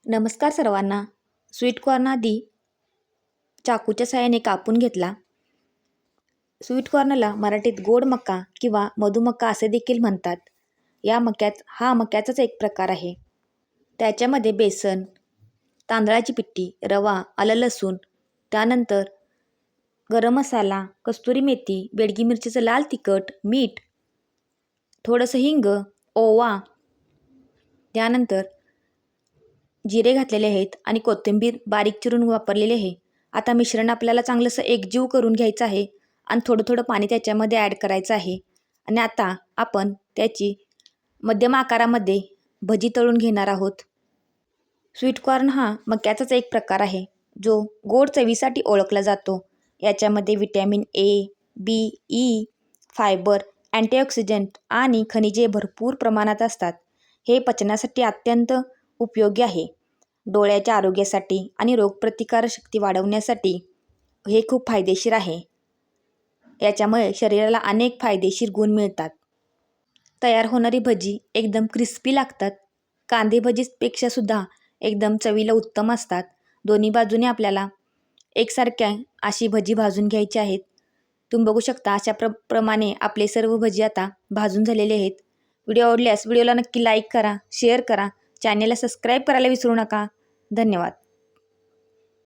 नमस्कार सर्वांना. Sweet corn आधी चाकूच्या साहाय्याने कापून घेतला. स्वीट कॉर्नला मराठीत गोड मका किंवा मधुमका असे देखील म्हणतात. हा मक्याचाच एक प्रकार आहे. त्याच्यामध्ये बेसन, तांदळाची पिठी, रवा, आलं लसूण, त्यानंतर गरम मसाला, कस्तुरी मेथी, बेडगी मिरचीचं लाल तिखट, मीठ, थोडंसं हिंग, ओवा, त्यानंतर जिरे घातलेले आहेत आणि कोथिंबीर बारीक चिरून वापरलेली आहे. आता मिश्रण आपल्याला चांगलंसं एकजीव करून घ्यायचं आहे आणि थोडं थोडं पाणी त्याच्यामध्ये ॲड करायचं आहे. आणि आता आपण त्याची मध्यम आकारामध्ये भजी तळून घेणार आहोत. स्वीट कॉर्न हा मक्याचाच एक प्रकार आहे जो गोड चवीसाठी ओळखला जातो. याच्यामध्ये vitamin A, B, E, fibre, antioxidant आणि खनिजे भरपूर प्रमाणात असतात. हे पचनासाठी अत्यंत उपयोगी आहे. डोळ्याच्या आरोग्यासाठी आणि रोगप्रतिकारशक्ती वाढवण्यासाठी हे खूप फायदेशीर आहे. याच्यामुळे शरीराला अनेक फायदेशीर गुण मिळतात. तयार होणारी भजी एकदम क्रिस्पी लागतात. कांदे भजीपेक्षा सुद्धा एकदम चवीला उत्तम असतात. दोन्ही बाजूने आपल्याला एकसारख्या अशी भजी भाजून घ्यायची आहेत. तुम्ही बघू शकता अशा प्रमाणे आपले सर्व भजी आता भाजून झालेले आहेत. व्हिडिओ आवडल्यास व्हिडिओला नक्की लाईक करा, शेअर करा, चॅनेलला सबस्क्राईब करायला विसरू नका. धन्यवाद.